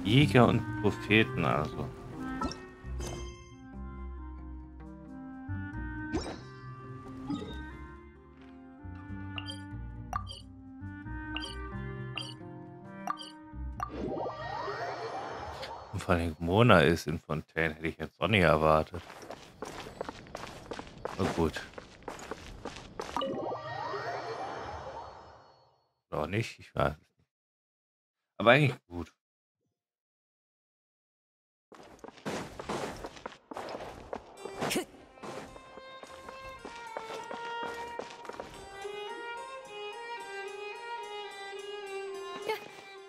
Jäger und Propheten also. Und vor allem Mona ist in Fontaine, hätte ich jetzt auch nicht erwartet. Na gut. Oder auch nicht, ich weiß. Aber eigentlich gut.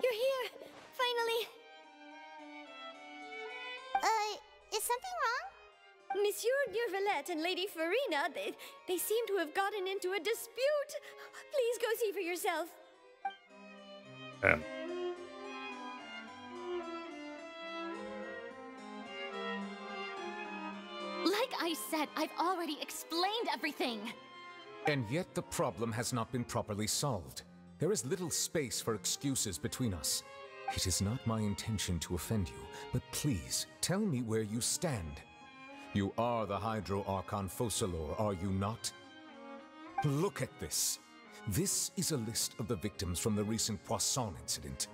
You're here! Finally! Is something wrong? Monsieur Neuvillette and Lady Farina, they seem to have gotten into a dispute. Please go see for yourself. Ähm, Like I said, I've already explained everything. And yet the problem has not been properly solved. There is little space for excuses between us. It is not my intention to offend you, but please, tell me where you stand. You are the Hydro Archon Focalors, are you not? Look at this. This is a list of the victims from the recent Poisson incident.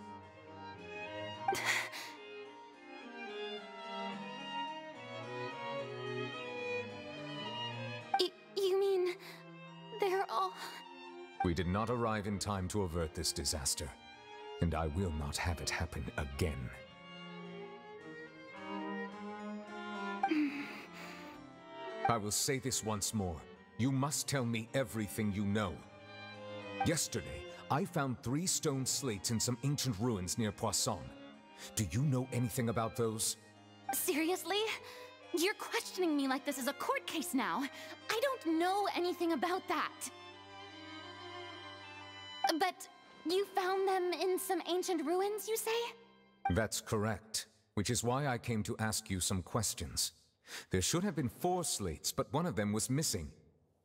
You mean they're all... We did not arrive in time to avert this disaster, and I will not have it happen again. I will say this once more. You must tell me everything you know. Yesterday, I found 3 stone slates in some ancient ruins near Poisson. Do you know anything about those? Seriously? You're questioning me like this is a court case now. I don't know anything about that. But you found them in some ancient ruins, you say? That's correct, which is why I came to ask you some questions. There should have been 4 slates, but one of them was missing.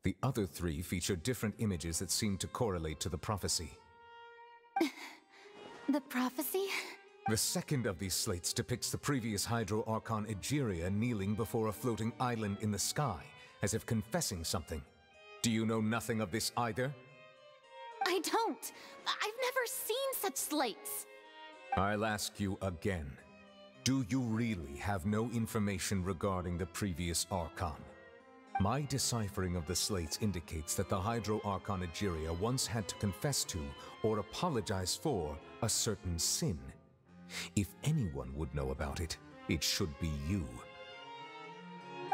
The other 3 feature different images that seem to correlate to the prophecy. The prophecy? The second of these slates depicts the previous Hydro Archon Egeria kneeling before a floating island in the sky, as if confessing something. Do you know nothing of this either? I don't. I've never seen such slates. I'll ask you again. Do you really have no information regarding the previous Archon? My deciphering of the slates indicates that the Hydro Archon Egeria once had to confess to, or apologize for, a certain sin. If anyone would know about it, it should be you.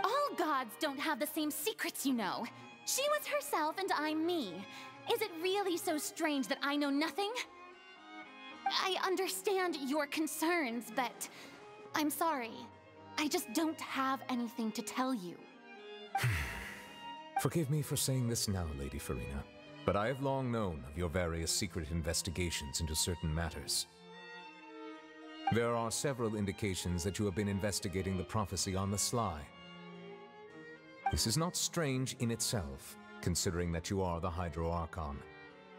All gods don't have the same secrets, you know. She was herself and I'm me. Is it really so strange that I know nothing? I understand your concerns, but I'm sorry. I just don't have anything to tell you. Forgive me for saying this now, Lady Farina, but I have long known of your various secret investigations into certain matters. There are several indications that you have been investigating the prophecy on the sly. This is not strange in itself, considering that you are the Hydro Archon.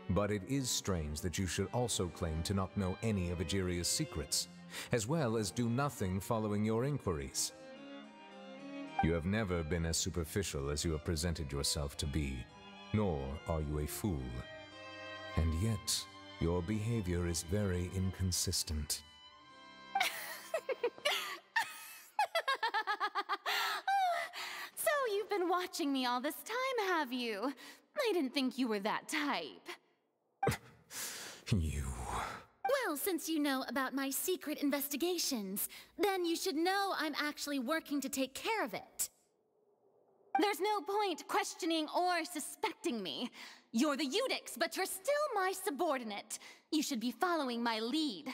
But it is strange that you should also claim to not know any of Egeria's secrets, as well as do nothing following your inquiries. You have never been as superficial as you have presented yourself to be, nor are you a fool. And yet, your behavior is very inconsistent. So you've been watching me all this time, have you? I didn't think you were that type. You... Well, since you know about my secret investigations, then you should know I'm actually working to take care of it. There's no point questioning or suspecting me. You're the Eudix, but you're still my subordinate. You should be following my lead.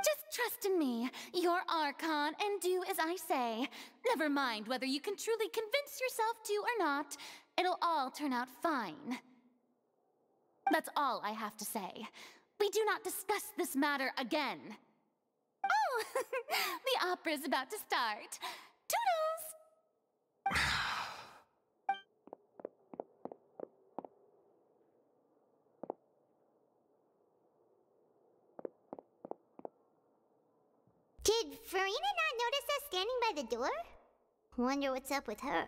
Just trust in me, your Archon, and do as I say. Never mind whether you can truly convince yourself to or not. It'll all turn out fine. That's all I have to say. We do not discuss this matter again. Oh, the opera's about to start. Toodles! Did Farina not notice us standing by the door? Wonder what's up with her.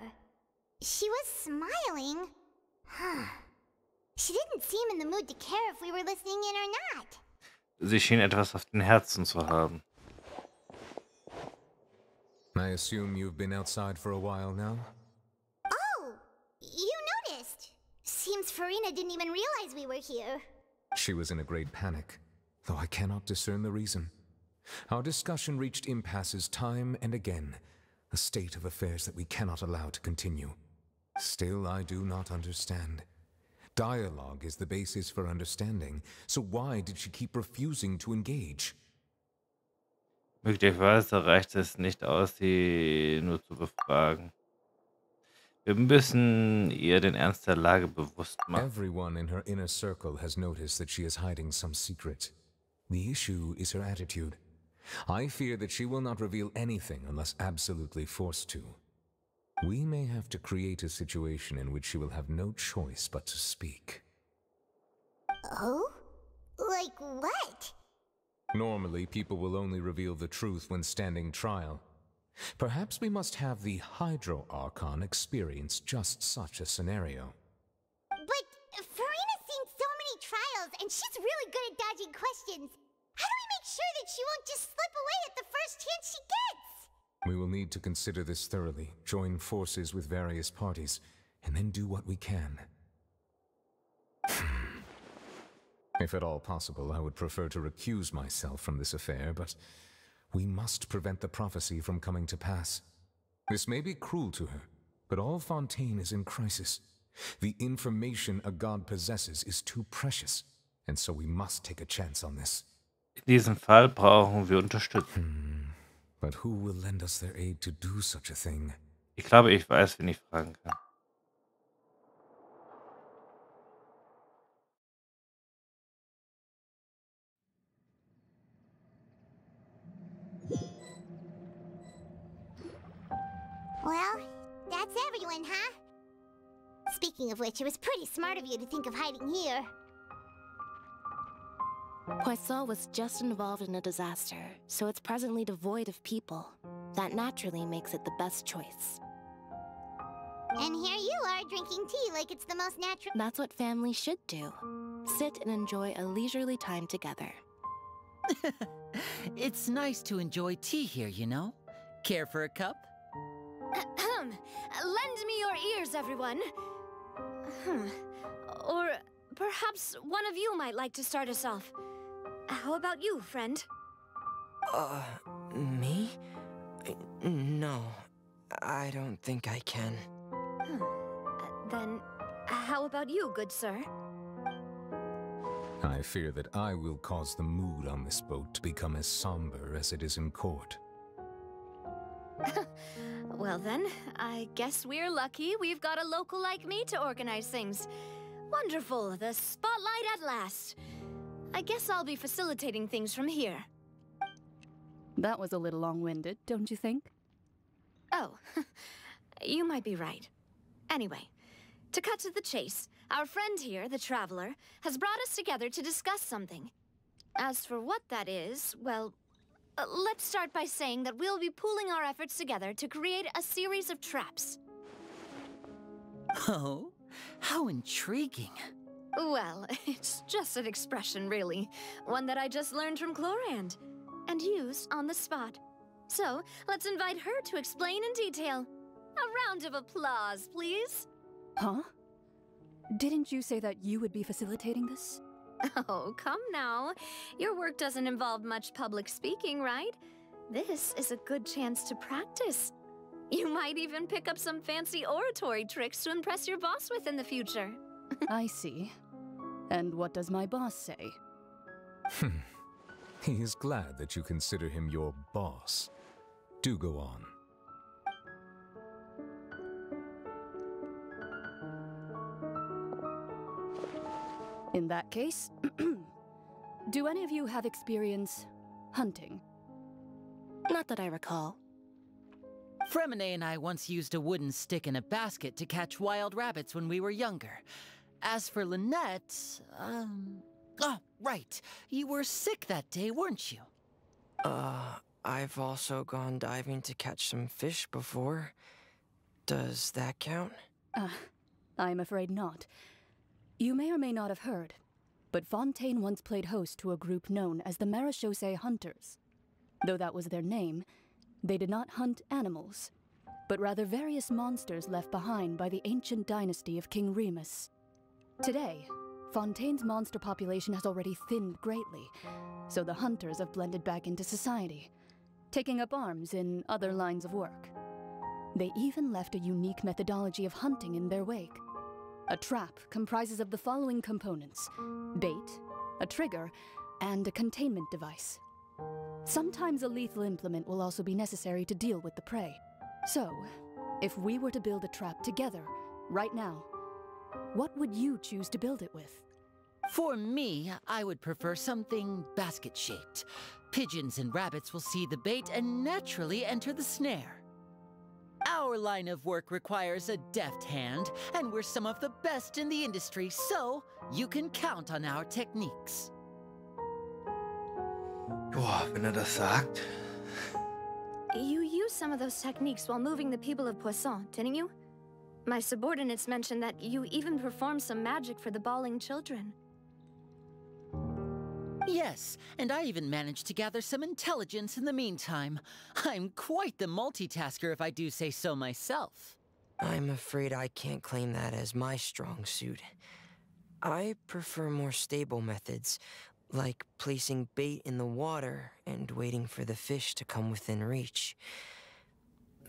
She was smiling. Huh. She didn't seem in the mood to care if we were listening in or not. Sie schien etwas auf den Herzen zu haben. I assume you've been outside for a while now? Oh, you noticed. Seems Farina didn't even realize we were here. She was in a great panic, though I cannot discern the reason. Our discussion reached impasses time and again, a state of affairs that we cannot allow to continue. Still, I do not understand. Dialogue is the basis for understanding, so why did she keep refusing to engage? Möglicherweise reicht es nicht aus, sie nur zu befragen. Wir müssen ihr den Ernst der Lage bewusst machen. Everyone in her inner circle has noticed that she is hiding some secret. The issue is her attitude. I fear that she will not reveal anything unless absolutely forced to. We may have to create a situation in which she will have no choice but to speak. Oh? Like what? Normally, people will only reveal the truth when standing trial. Perhaps we must have the Hydro Archon experience just such a scenario. But Farina's seen so many trials, and she's really good at dodging questions. How do we make sure that she won't just slip away at the first chance she gets? We will need to consider this thoroughly, join forces with various parties, and then do what we can. If at all possible, I would prefer to recuse myself from this affair, but we must prevent the prophecy from coming to pass. This may be cruel to her, but all Fontaine is in crisis. The information a god possesses is too precious, and so we must take a chance on this. In diesem Fall brauchen wir Unterstützung. But who will lend us their aid to do such a thing? Ich glaube, ich weiß, wen ich fragen kann. Well, that's everyone, huh? Speaking of which, it was pretty smart of you to think of hiding here. Poisson was just involved in a disaster, so it's presently devoid of people. That naturally makes it the best choice. And here you are drinking tea like it's the most natural. That's what families should do. Sit and enjoy a leisurely time together. It's nice to enjoy tea here, you know? Care for a cup? Lend me your ears, everyone. Or perhaps one of you might like to start us off. How about you, friend? Me? No, I don't think I can. Then, how about you, good sir? I fear that I will cause the mood on this boat to become as somber as it is in court. Well then, I guess we're lucky we've got a local like me to organize things. Wonderful, the spotlight at last. I guess I'll be facilitating things from here. That was a little long-winded, don't you think? Oh, you might be right. Anyway, to cut to the chase, our friend here, the Traveler, has brought us together to discuss something. As for what that is, well, let's start by saying that we'll be pooling our efforts together to create a series of traps. Oh, how intriguing. Well, it's just an expression, really. One that I just learned from Clorand, and used on the spot. So, let's invite her to explain in detail. A round of applause, please. Huh? Didn't you say that you would be facilitating this? Oh, come now. Your work doesn't involve much public speaking, right? This is a good chance to practice. You might even pick up some fancy oratory tricks to impress your boss with in the future. I see. And what does my boss say? He is glad that you consider him your boss. Do go on. In that case, do any of you have experience hunting? Not that I recall. Fremine and I once used a wooden stick in a basket to catch wild rabbits when we were younger. As for Lynette, oh, right. You were sick that day, weren't you? I've also gone diving to catch some fish before. Does that count? I'm afraid not. You may or may not have heard, but Fontaine once played host to a group known as the Marechaussee Hunters. Though that was their name, they did not hunt animals, but rather various monsters left behind by the ancient dynasty of King Remus. Today, Fontaine's monster population has already thinned greatly, so the hunters have blended back into society, taking up arms in other lines of work. They even left a unique methodology of hunting in their wake. A trap comprises of the following components: bait, a trigger, and a containment device. Sometimes a lethal implement will also be necessary to deal with the prey. So, if we were to build a trap together, right now, what would you choose to build it with? For me, I would prefer something basket-shaped. Pigeons and rabbits will see the bait and naturally enter the snare. Our line of work requires a deft hand, and we're some of the best in the industry, so you can count on our techniques. Boah, wenn das sagt. You used some of those techniques while moving the people of Poisson, didn't you? My subordinates mentioned that you even performed some magic for the bawling children. Yes, and I even managed to gather some intelligence in the meantime. I'm quite the multitasker if I do say so myself. I'm afraid I can't claim that as my strong suit. I prefer more stable methods, like placing bait in the water and waiting for the fish to come within reach.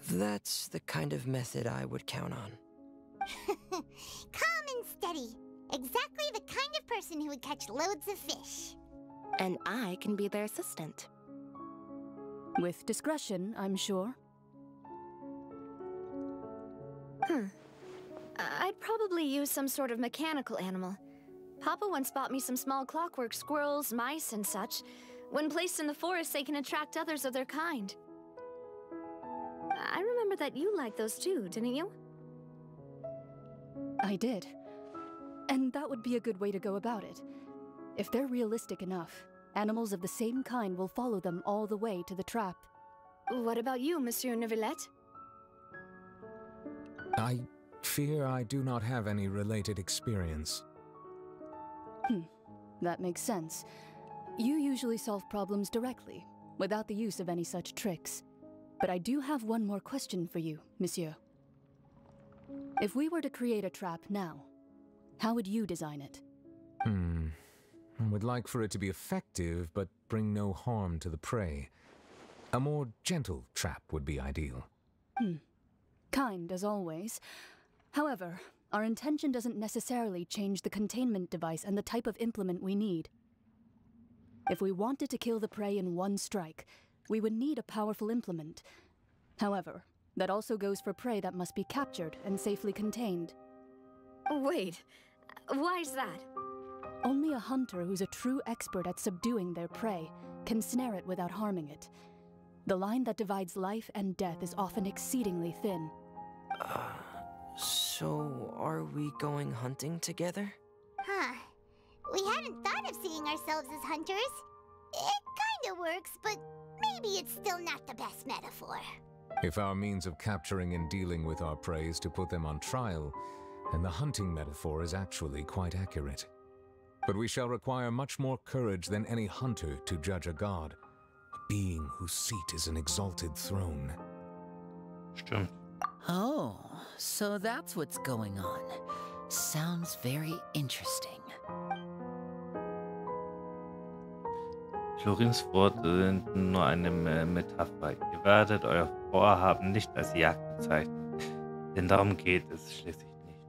That's the kind of method I would count on. Calm and steady. Exactly the kind of person who would catch loads of fish. And I can be their assistant. With discretion, I'm sure. I'd probably use some sort of mechanical animal. Papa once bought me some small clockwork squirrels, mice, and such. When placed in the forest, they can attract others of their kind. I remember that you liked those too, didn't you? I did. And that would be a good way to go about it. If they're realistic enough, animals of the same kind will follow them all the way to the trap. What about you, Monsieur Neuvillette? I fear I do not have any related experience. That makes sense. You usually solve problems directly, without the use of any such tricks. But I do have one more question for you, Monsieur. If we were to create a trap now, how would you design it? I would like for it to be effective, but bring no harm to the prey. A more gentle trap would be ideal. Kind, as always. However, our intention doesn't necessarily change the containment device and the type of implement we need. If we wanted to kill the prey in one strike, we would need a powerful implement. However, that also goes for prey that must be captured and safely contained. Wait, why's that? Only a hunter who's a true expert at subduing their prey can snare it without harming it. The line that divides life and death is often exceedingly thin. So are we going hunting together? Huh. We hadn't thought of seeing ourselves as hunters. It kinda works, but maybe it's still not the best metaphor. If our means of capturing and dealing with our prey is to put them on trial, then the hunting metaphor is actually quite accurate. But we shall require much more courage than any hunter to judge a god, a being whose seat is an exalted throne. Stimmt. Oh, so that's what's going on. Sounds very interesting. Florins Worte sind nur eine Metapher. Ihr werdet euer Vorhaben nicht als Jagd bezeichnen, denn darum geht es schließlich nicht.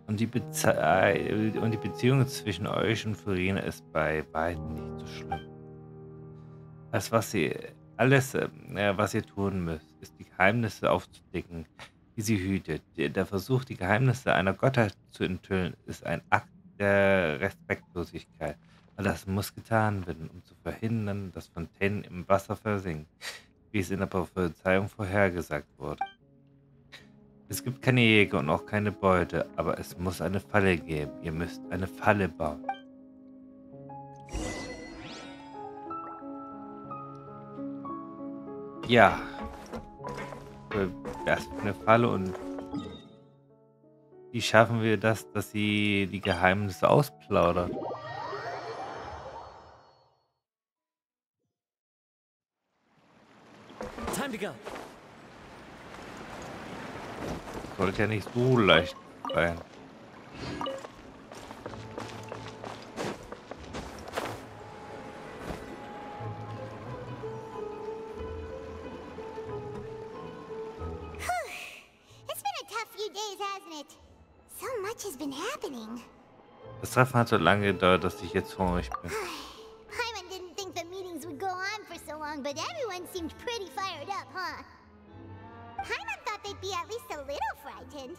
Und die Beziehung zwischen euch und Furina ist bei weitem nicht so schlimm. Was ihr tun müsst, ist die Geheimnisse aufzudecken, die sie hütet. Der Versuch, die Geheimnisse einer Gottheit zu enthüllen, ist ein Akt der Respektlosigkeit. Aber das muss getan werden, um zu verhindern, dass Fontaine im Wasser versinkt, wie es in der Prophezeiung vorhergesagt wurde. Es gibt keine Jäger und auch keine Beute, aber es muss eine Falle geben. Ihr müsst eine Falle bauen. Ja. Das ist eine Falle und wie schaffen wir das, dass sie die Geheimnisse ausplaudert? Time to go. Sollte ja nicht so leicht sein. It's been a tough few days, hasn't it? So much has been happening. Das Treffen hat so lange gedauert, dass ich jetzt hungrig bin. Paimon didn't think the meetings would go on for so long, but everyone seemed pretty fired up, huh? Paimon thought they'd be at least a little frightened.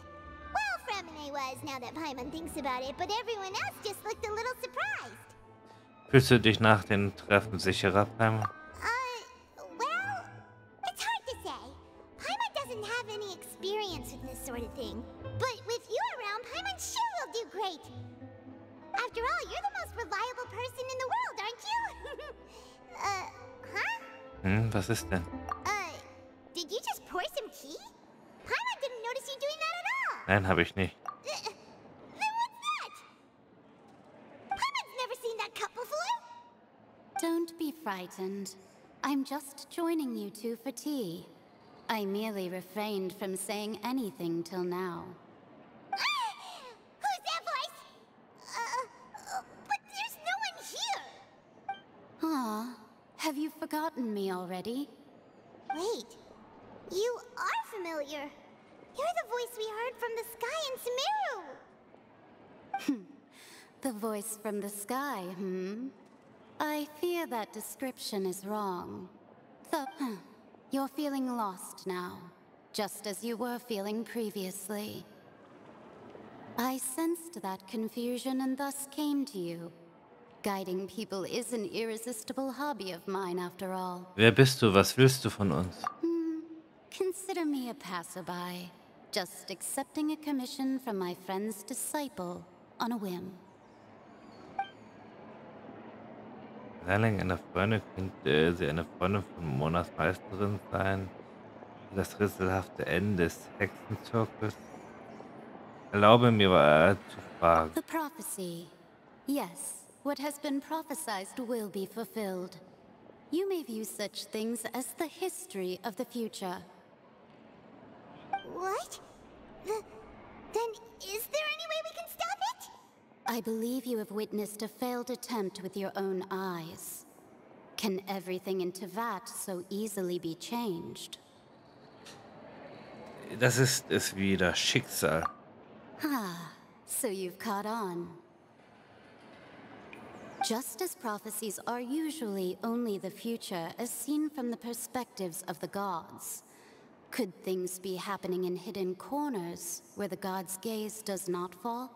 Well, Fremine was, now that Paimon thinks about it, but everyone else just looked a little surprised. Fühlst du dich nach den Treffen sicherer, Paimon? Well, it's hard to say. Paimon doesn't have any experience with this sort of thing. But with you around, Paimon sure will do great. After all, you're the most reliable person in the world, aren't you? Huh? Was ist denn? Did you just pour some tea? Paimon didn't notice you doing that at all. Nein, habe ich nicht. Then what's that? Paimon's never seen that cup before. Don't be frightened. I'm just joining you two for tea. I merely refrained from saying anything till now. Who's that voice? But there's no one here. Ah, have you forgotten me already? Wait, you are familiar. You're the voice we heard from the sky in Sumeru. The voice from the sky, I fear that description is wrong. You're feeling lost now, just as you were feeling previously. I sensed that confusion and thus came to you. Guiding people is an irresistible hobby of mine, after all. Wer bist du? Was willst du von uns? Consider me a passerby, just accepting a commission from my friend's disciple on a whim. Lehrling einer Freundin könnte sie eine Freundin von Monas Meisterin sein. Das rätselhafte Ende des Hexenzirkels. Erlaube mir zu fragen. The prophecy. Yes, what has been prophesied will be fulfilled. You may view such things as the history of the future. What? Then is there any way we can stop it? I believe you have witnessed a failed attempt with your own eyes. Can everything in Teyvat so easily be changed? Das ist es wieder, Schicksal. Ah, so you've caught on. Just as prophecies are usually only the future as seen from the perspectives of the gods, could things be happening in hidden corners where the gods' gaze does not fall?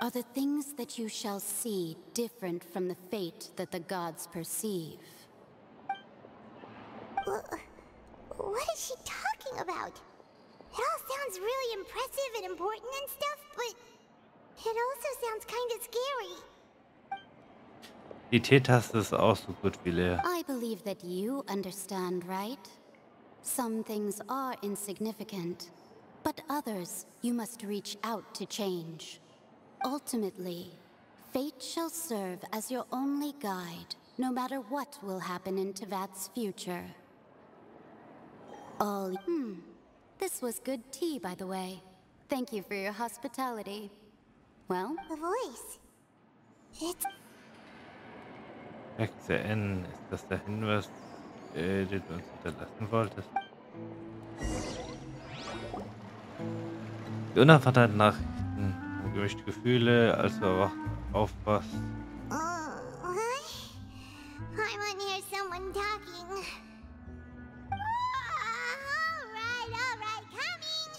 Are the things that you shall see different from the fate that the gods perceive? What is she talking about? It all sounds really impressive and important and stuff, but it also sounds kind of scary. Die T-Taste ist auch so gut wie leer. I believe that you understand, right? Some things are insignificant, but others you must reach out to change. Ultimately, fate shall serve as your only guide, no matter what will happen in Teyvat's future. This was good tea, by the way. Thank you for your hospitality. Well? The voice. It's... Hexe N, ist das der Hinweis, den du uns hinterlassen wolltest? Die unerwarteten Nachrichten, gemischte Gefühle, als du aufwachst. I want to hear someone talking. Alright, coming.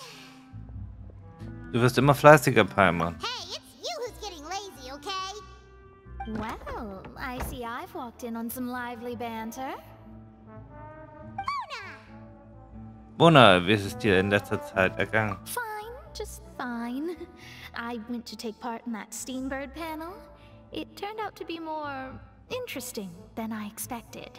Du wirst immer fleißiger, Paimon. Hey, it's you who's getting lazy, okay? Well, I see I've walked in on some lively banter. Mona, wie ist es dir in letzter Zeit ergangen? Fine, just fine. I went to take part in that Steambird panel. It turned out to be more interesting than I expected.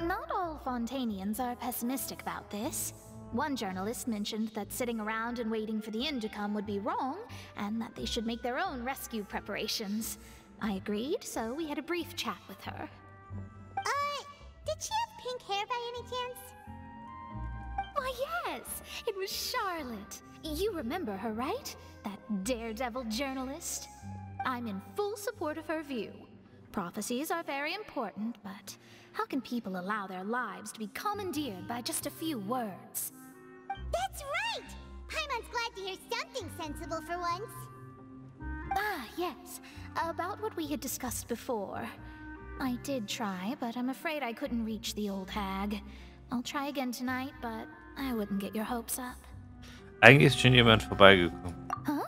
Not all Fontanians are pessimistic about this. One journalist mentioned that sitting around and waiting for the end to come would be wrong, and that they should make their own rescue preparations. I agreed, so we had a brief chat with her. Did she have pink hair by any chance? Why, yes! It was Charlotte. You remember her, right? That daredevil journalist? I'm in full support of her view. Prophecies are very important, but how can people allow their lives to be commandeered by just a few words? That's right! Paimon's glad to hear something sensible for once. Ah, yes. About what we had discussed before. I did try, but I'm afraid I couldn't reach the old hag. I'll try again tonight, but I wouldn't get your hopes up. Eigentlich ist schon jemand vorbeigekommen. Huh?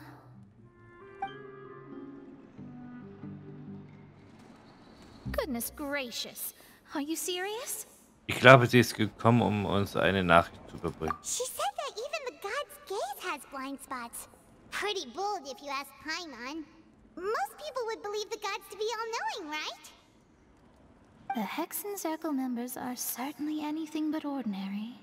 Goodness gracious. Are you serious? Ich glaube, sie ist gekommen, um uns eine Nachricht zu überbringen. She said that even the god's gaze has blind spots. Pretty bold if you ask Paimon. Most people would believe the gods to be all-knowing, right? The Hexencircle members are certainly anything but ordinary.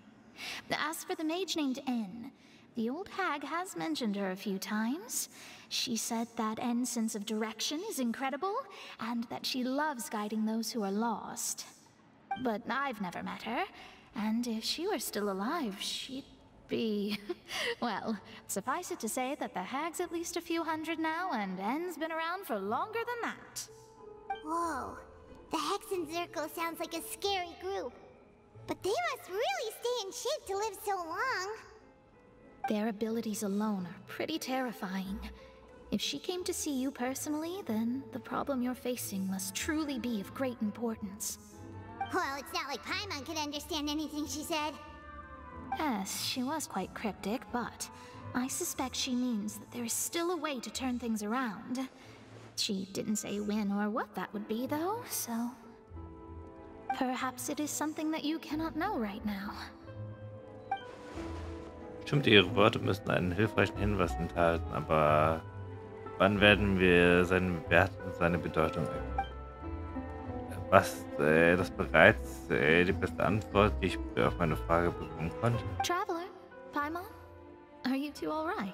As for the mage named N, the old hag has mentioned her a few times. She said that N's sense of direction is incredible, and that she loves guiding those who are lost. But I've never met her, and if she were still alive, she'd be... well, suffice it to say that the hag's at least a few hundred now, and N's been around for longer than that. Whoa. The Hexencircle sounds like a scary group. But they must really stay in shape to live so long. Their abilities alone are pretty terrifying. If she came to see you personally, then the problem you're facing must truly be of great importance. Well, it's not like Paimon could understand anything she said. Yes, she was quite cryptic, but I suspect she means that there is still a way to turn things around. She didn't say when or what that would be, though, so... perhaps it is something that you cannot know right now. Stimmt, ihre Worte müssten einen hilfreichen Hinweis enthalten, aber wann werden wir seinen Wert und seine Bedeutung erkennen? Was das bereits die beste Antwort, die ich auf meine Frage bekommen konnte? Traveler, Paimon, are you two all right?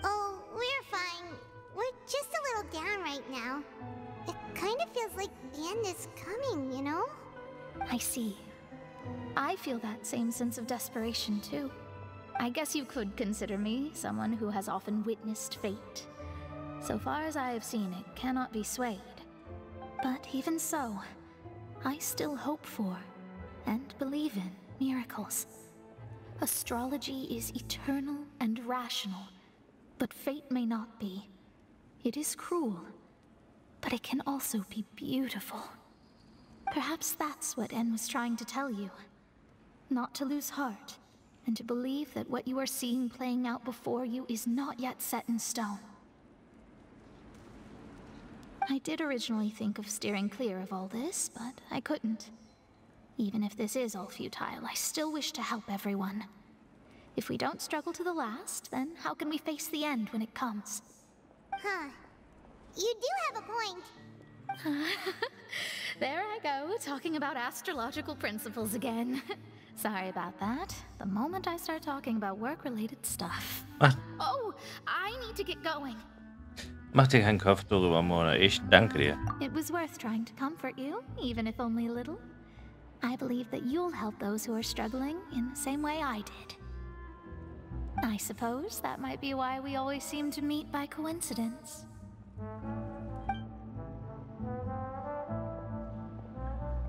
Oh, we're fine. We're just a little down right now. It kind of feels like the end is coming, you know? I see. I feel that same sense of desperation, too. I guess you could consider me someone who has often witnessed fate. So far as I have seen, it cannot be swayed. But even so, I still hope for and believe in miracles. Astrology is eternal and rational, but fate may not be. It is cruel, but it can also be beautiful. Perhaps that's what N was trying to tell you. Not to lose heart, and to believe that what you are seeing playing out before you is not yet set in stone. I did originally think of steering clear of all this, but I couldn't. Even if this is all futile, I still wish to help everyone. If we don't struggle to the last, then how can we face the end when it comes? Huh. You do have a point. There I go, talking about astrological principles again. Sorry about that. The moment I start talking about work-related stuff. Oh, I need to get going. Mach dir keinen Kopf darüber, Mona. Ich danke dir. It was worth trying to comfort you, even if only a little. I believe that you'll help those who are struggling in the same way I did. I suppose that might be why we always seem to meet by coincidence.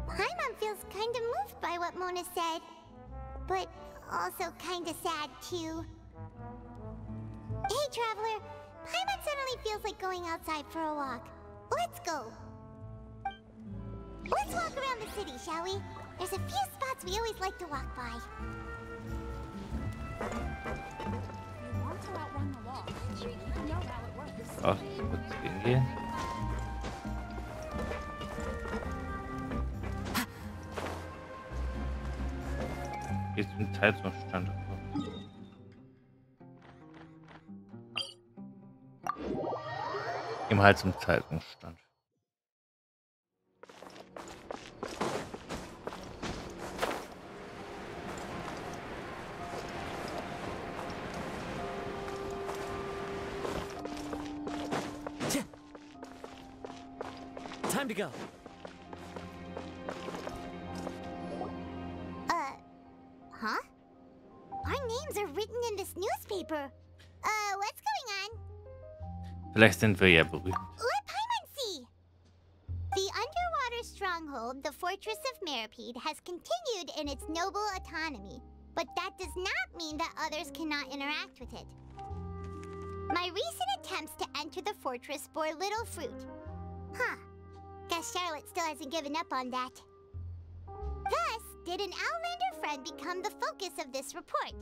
Paimon feels kinda moved by what Mona said, but also kinda sad too. Hey, Traveler, Paimon suddenly feels like going outside for a walk. Let's go. Let's walk around the city, shall we? There's a few spots we always like to walk by. You want to outrun the law, you know how it works. Auch kurz hingehen. Jetzt im Zeitungsstand. Im Hals zum Zeitungsstand. Time to go. Huh? Our names are written in this newspaper. What's going on? Vielleicht sind wir ja berühmt. Let Paimon see! The underwater stronghold, the Fortress of Meropide, has continued in its noble autonomy. But that does not mean that others cannot interact with it. My recent attempts to enter the fortress bore little fruit. Huh. Guess Charlotte still hasn't given up on that. Thus, did an Outlander friend become the focus of this report?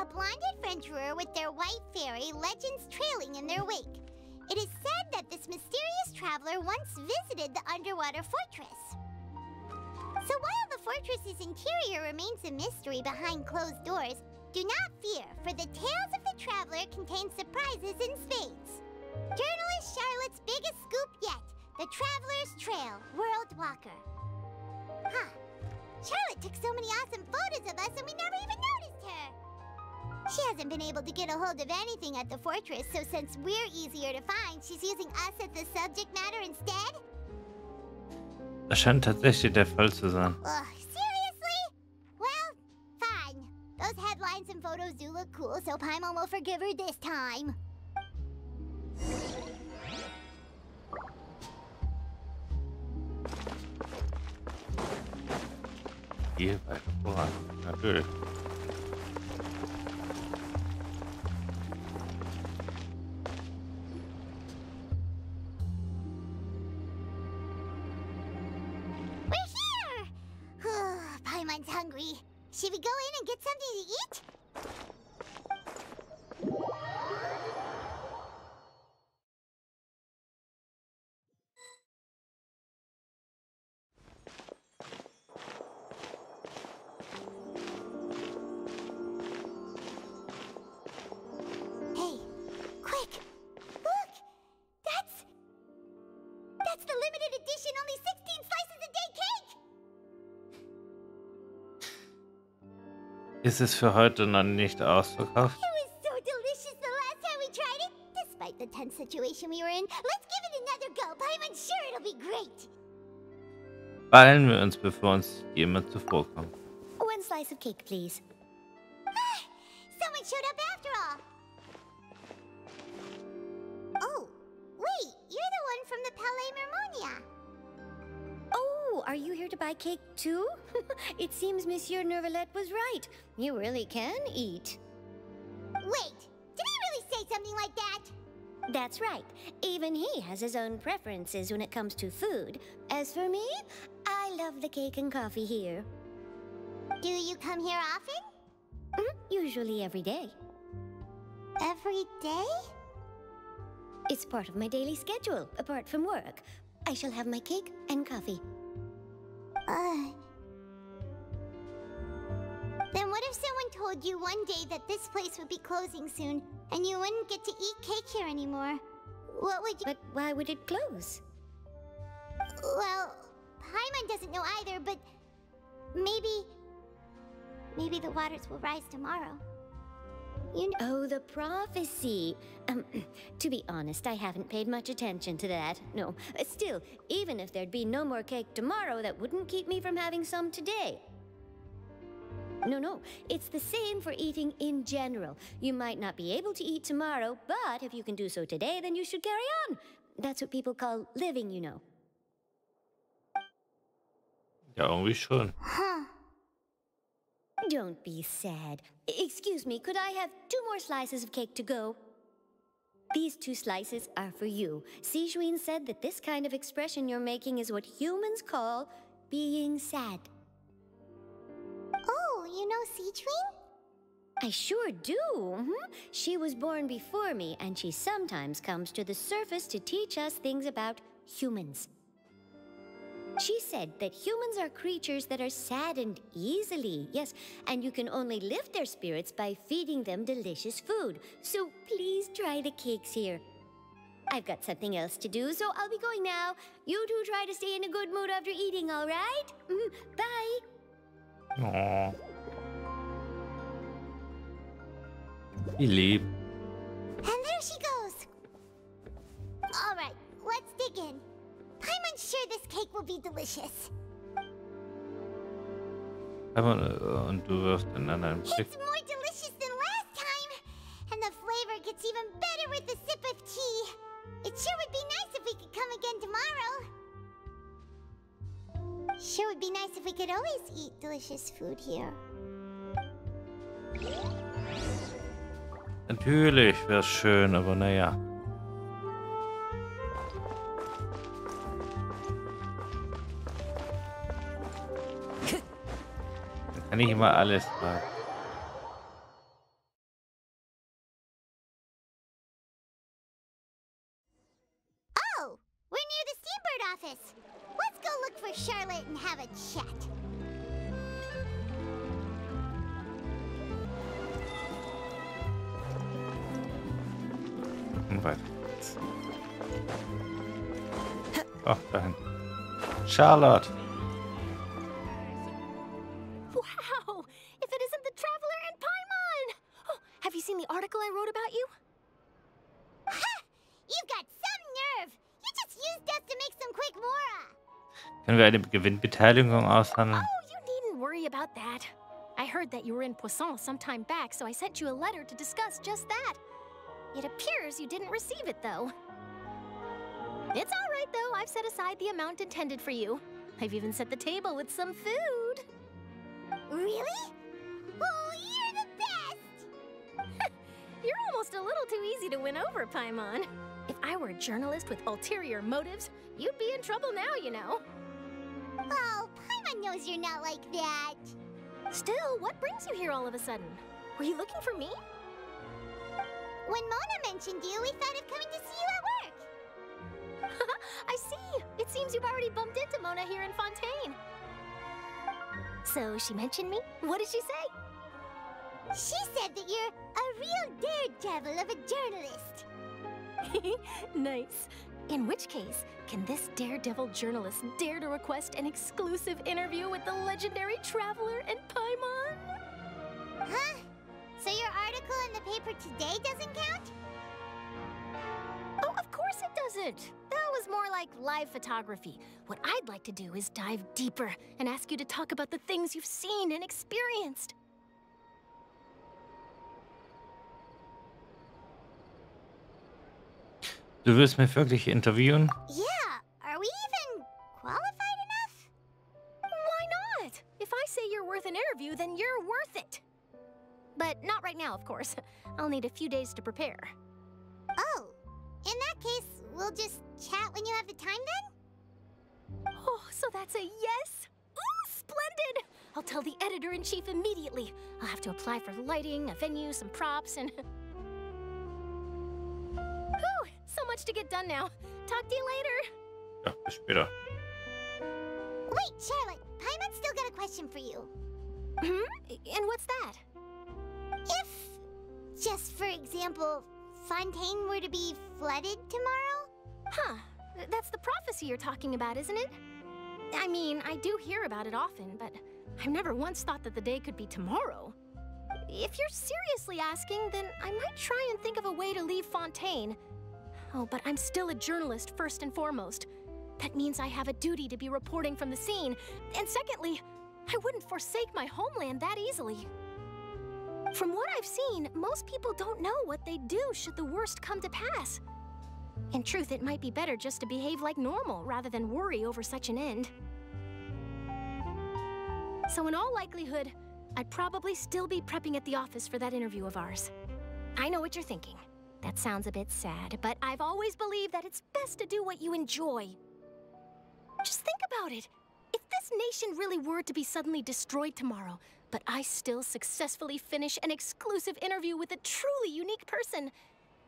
A blonde adventurer with their white fairy, legends trailing in their wake. It is said that this mysterious traveler once visited the underwater fortress. So while the fortress's interior remains a mystery behind closed doors, do not fear, for the tales of the traveler contain surprises in spades. Journalist Charlotte's biggest scoop yet, the Traveler's Trail, World Walker. Huh. Charlotte took so many awesome photos of us and we never even noticed her. She hasn't been able to get a hold of anything at the fortress, so since we're easier to find, she's using us as the subject matter instead? Das scheint tatsächlich der Fall zu sein. Seriously? Well, fine. Those headlines and photos do look cool, so Paimon will forgive her this time. Hier weit voran, natürlich. Paimon's hungry. Should we go in and get something to eat? Hey, quick! Look! That's the limited edition, only 16 slices a day cake! Ist es für heute noch nicht ausverkauft? It was so delicious the last time we tried it. Despite the tense situation we were in, let's give it another go. Paimon's sure it'll be great. Beeilen wir uns, bevor uns jemand zuvorkommt. One slice of cake, please. Someone showed up after all. Oh, wait, you're the one from the Palais Mermonia. Oh, are you here to buy cake too? It seems Monsieur Neuvillette was right. You really can eat. Wait, did he really say something like that? That's right. Even he has his own preferences when it comes to food. As for me, I love the cake and coffee here. Do you come here often? Usually every day. Every day? It's part of my daily schedule, apart from work. I shall have my cake and coffee. Then what if someone told you one day that this place would be closing soon, and you wouldn't get to eat cake here anymore? What would you— But why would it close? Well, Paimon doesn't know either, but maybe the waters will rise tomorrow. You know— Oh, the prophecy. To be honest, I haven't paid much attention to that. No, still, even if there'd be no more cake tomorrow, that wouldn't keep me from having some today. No, it's the same for eating in general. You might not be able to eat tomorrow, but if you can do so today, then you should carry on. That's what people call living, you know. Ja, irgendwie schon. Huh. Don't be sad. Excuse me, could I have 2 more slices of cake to go? These 2 slices are for you. Sijuin said that this kind of expression you're making is what humans call being sad. Oh, you know Sijuin? I sure do. She was born before me, and she sometimes comes to the surface to teach us things about humans. She said that humans are creatures that are saddened easily, yes, and you can only lift their spirits by feeding them delicious food. So please try the cakes here. I've got something else to do, so I'll be going now. You two try to stay in a good mood after eating, all right? Bye. Oh. Wie lieb. And there she goes. All right, let's dig in. Paimon's sure this cake will be delicious. Und du wirfst in einen Blick. It's more delicious than last time, and the flavor gets even better with a sip of tea. It sure would be nice if we could come again tomorrow. Sure would be nice if we could always eat delicious food here. Natürlich wäre es schön, aber naja. Da kann ich immer alles fragen. Oh, we're near the Steambird office. Let's go look for Charlotte and have a chat. Weiter geht's. Oh, da hinten. Charlotte. Wow! If it isn't the Traveler and Paimon! Oh, have you seen the article I wrote about you? Ha! You've got some nerve! You just used us to make some quick Mora! Können wir eine Gewinnbeteiligung aushandeln? Oh, you needn't worry about that. I heard that you were in Poisson some time back, so I sent you a letter to discuss just that. It appears you didn't receive it, though. It's all right, though. I've set aside the amount intended for you. I've even set the table with some food. Really? Oh, you're the best! You're almost a little too easy to win over, Paimon. If I were a journalist with ulterior motives, you'd be in trouble now, you know. Oh, Paimon knows you're not like that. Still, what brings you here all of a sudden? Were you looking for me? When Mona mentioned you, we thought of coming to see you at work. I see. It seems you've already bumped into Mona here in Fontaine. So she mentioned me? What did she say? She said that you're a real daredevil of a journalist. Nice. In which case, can this daredevil journalist dare to request an exclusive interview with the legendary Traveler and Paimon? Huh? So your article in the paper today doesn't count? Oh, of course it doesn't. That was more like live photography. What I'd like to do is dive deeper and ask you to talk about the things you've seen and experienced. Du willst mich wirklich interviewen? Yeah. Are we even qualified enough? Why not? If I say you're worth an interview, then you're worth it. But not right now, of course. I'll need a few days to prepare. Oh, in that case, we'll just chat when you have the time then? Oh, so that's a yes? Ooh, splendid! I'll tell the editor-in-chief immediately. I'll have to apply for lighting, a venue, some props, and... Whew, so much to get done now. Talk to you later. Ja, bis später. Wait, Charlotte, Paimon's still got a question for you. And what's that? If, just for example, Fontaine were to be flooded tomorrow? Huh. That's the prophecy you're talking about, isn't it? I mean, I do hear about it often, but I've never once thought that the day could be tomorrow. If you're seriously asking, then I might try and think of a way to leave Fontaine. Oh, but I'm still a journalist first and foremost. That means I have a duty to be reporting from the scene. And secondly, I wouldn't forsake my homeland that easily. From what I've seen, most people don't know what they'd do should the worst come to pass. In truth, it might be better just to behave like normal rather than worry over such an end. So in all likelihood, I'd probably still be prepping at the office for that interview of ours. I know what you're thinking. That sounds a bit sad, but I've always believed that it's best to do what you enjoy. Just think about it. If this nation really were to be suddenly destroyed tomorrow, but I still successfully finish an exclusive interview with a truly unique person,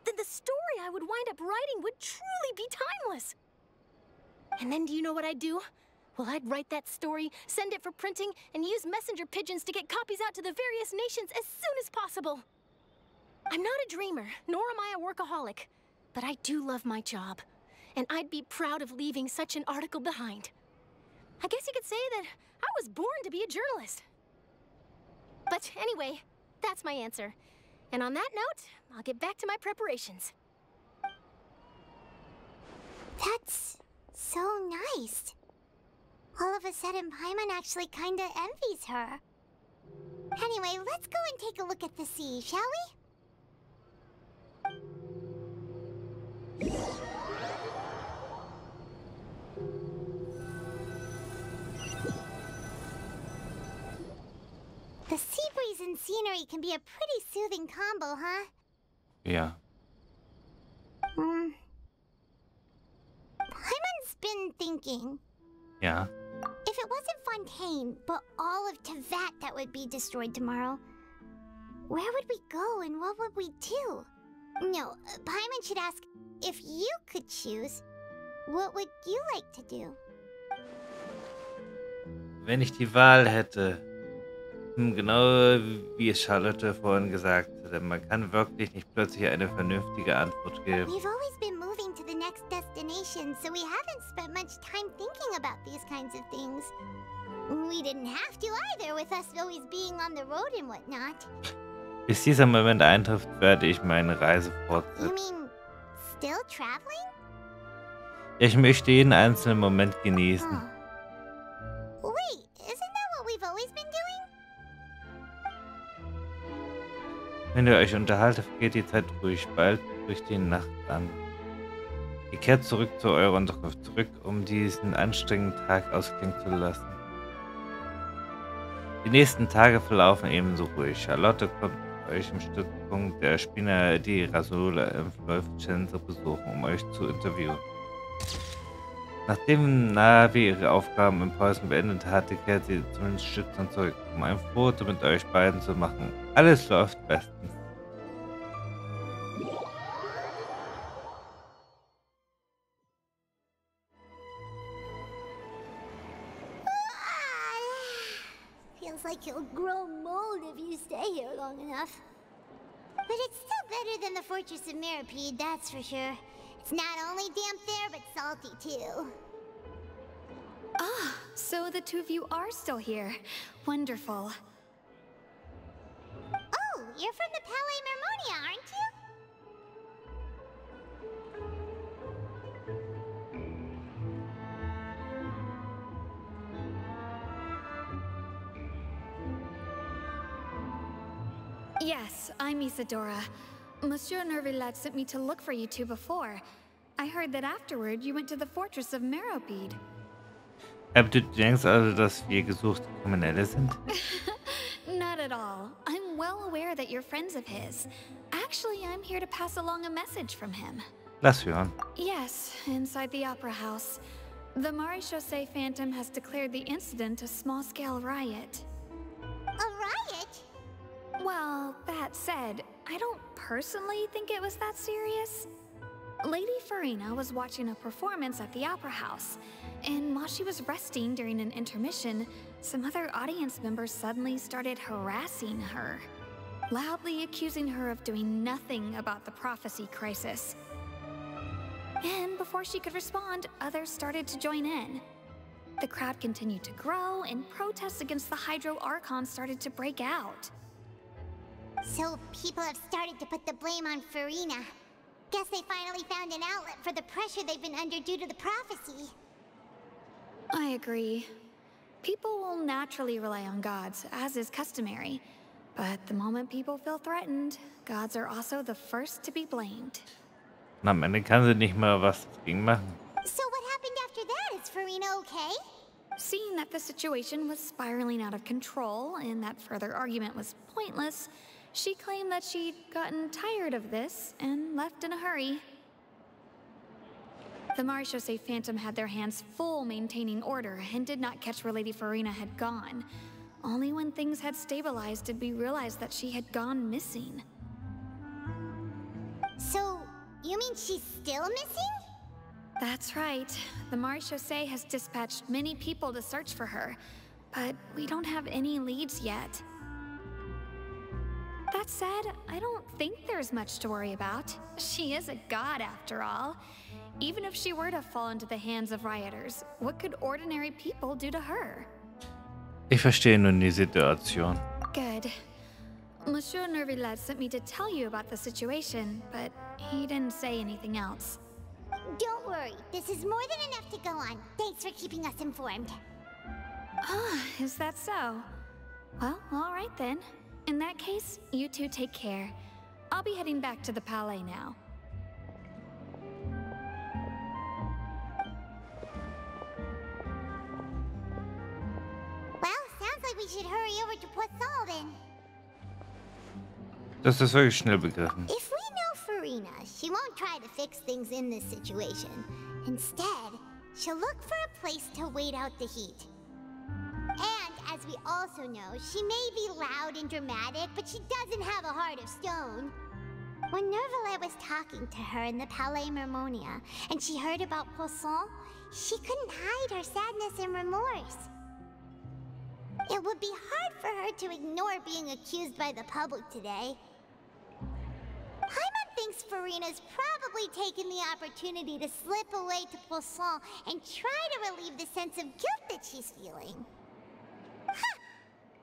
then the story I would wind up writing would truly be timeless. And then do you know what I'd do? Well, I'd write that story, send it for printing, and use messenger pigeons to get copies out to the various nations as soon as possible. I'm not a dreamer, nor am I a workaholic, but I do love my job, and I'd be proud of leaving such an article behind. I guess you could say that I was born to be a journalist. But anyway, that's my answer. And on that note, I'll get back to my preparations. That's So nice. All of a sudden, Paimon actually kinda envies her. Anyway, let's go and take a look at the sea, shall we? The sea breeze and scenery can be a pretty soothing combo, huh? Ja. Paimon's been thinking. Ja. If it wasn't Fontaine, but all of Teyvat that would be destroyed tomorrow, where would we go and what would we do? No, Paimon should ask, if you could choose, what would you like to do? Wenn ich die Wahl hätte, genau wie es Charlotte vorhin gesagt hatte, man kann wirklich nicht plötzlich eine vernünftige Antwort geben. We've always been moving to the next destination, so we haven't spent much time thinking about these kinds of things. We didn't have to either, with us always being on the road and whatnot. Bis dieser Moment eintrifft, werde ich meine Reise You fortsetzen. mean, still traveling? Ich möchte jeden einzelnen Moment genießen. Wait, isn't that what we've always been doing? Wenn ihr euch unterhaltet, vergeht die Zeit ruhig, bald bricht die Nacht an. Ihr kehrt zurück zu eurer Unterkunft zurück, um diesen anstrengenden Tag ausklingen zu lassen. Die nächsten Tage verlaufen ebenso ruhig. Charlotte kommt euch im Stützpunkt der Spina di Rosula im Wolfchenzo besuchen, um euch zu interviewen. Nachdem Navi ihre Aufgaben im Pausen beendet hatte, kehrt sie zu den Stützern zurück, um ein Foto mit euch beiden zu machen. Alles läuft bestens. Feels like you'll grow mold if you stay here long enough. But it's still better than the Fortress of Meropide, that's for sure. It's not only damp there, but salty too. Ah, so the two of you are still here. Wonderful. Oh, you're from the Palais Mermonia, aren't you? Yes, I'm Isadora. Monsieur Nervillat sent me to look for you two before. I heard that afterward you went to the Fortress of Meropide. Du denkst also, dass wir gesuchte Kriminelle sind? Not at all. I'm well aware that you're friends of his. Actually, I'm here to pass along a message from him. Lass hören. Yes, inside the Opera House. The Maréchaussée Phantom has declared the incident a small-scale riot. A riot? Well, that said, I don't personally think it was that serious. Lady Furina was watching a performance at the Opera House, and while she was resting during an intermission, some other audience members suddenly started harassing her, loudly accusing her of doing nothing about the prophecy crisis. And before she could respond, others started to join in. The crowd continued to grow, and protests against the Hydro Archon started to break out. So people have started to put the blame on Furina. Guess they finally found an outlet for the pressure they've been under due to the prophecy. I agree. People will naturally rely on gods, as is customary. But the moment people feel threatened, gods are also the first to be blamed. Und am Ende kann sie nicht mal was dagegen machen. So what happened after that? Is Furina okay? Seeing that the situation was spiraling out of control and that further argument was pointless, she claimed that she'd gotten tired of this and left in a hurry. The Maréchaussée Phantom had their hands full maintaining order and did not catch where Lady Furina had gone. Only when things had stabilized did we realize that she had gone missing. So, you mean she's still missing? That's right. The Maréchaussée has dispatched many people to search for her, but we don't have any leads yet. That said, I don't think there's much to worry about. She is a god after all. Even if she were to fall into the hands of rioters, what could ordinary people do to her? Ich verstehe nun die Situation. Good. Monsieur Nervillat sent me to tell you about the situation, but he didn't say anything else. Don't worry. This is more than enough to go on. Thanks for keeping us informed. Ah, is that so? Well, all right then. In that case, you two take care. I'll be heading back to the Palais now. Well, sounds like we should hurry over to Poisson then. Das ist wirklich schnell begriffen. If we know Farina, she won't try to fix things in this situation. Instead, she'll look for a place to wait out the heat. And, as we also know, she may be loud and dramatic, but she doesn't have a heart of stone. When Nervalet was talking to her in the Palais Mermonia, and she heard about Poisson, she couldn't hide her sadness and remorse. It would be hard for her to ignore being accused by the public today. Paimon thinks Farina's probably taken the opportunity to slip away to Poisson and try to relieve the sense of guilt that she's feeling. Huh.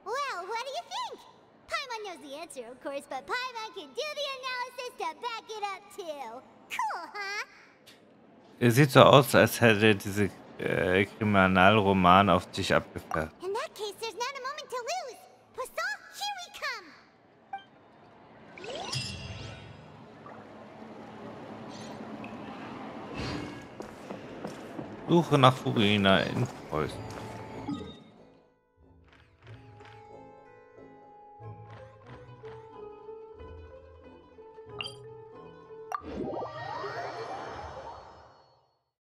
Well, what do you think? Paimon knows the answer, of course, but Paimon can do the analysis to back it up too. Cool, huh? Es sieht so aus, als hätte diese Kriminalroman auf dich abgefärbt. In that case, there's not a moment to lose. Poisson, here we come. Suche nach Farina in Preußen.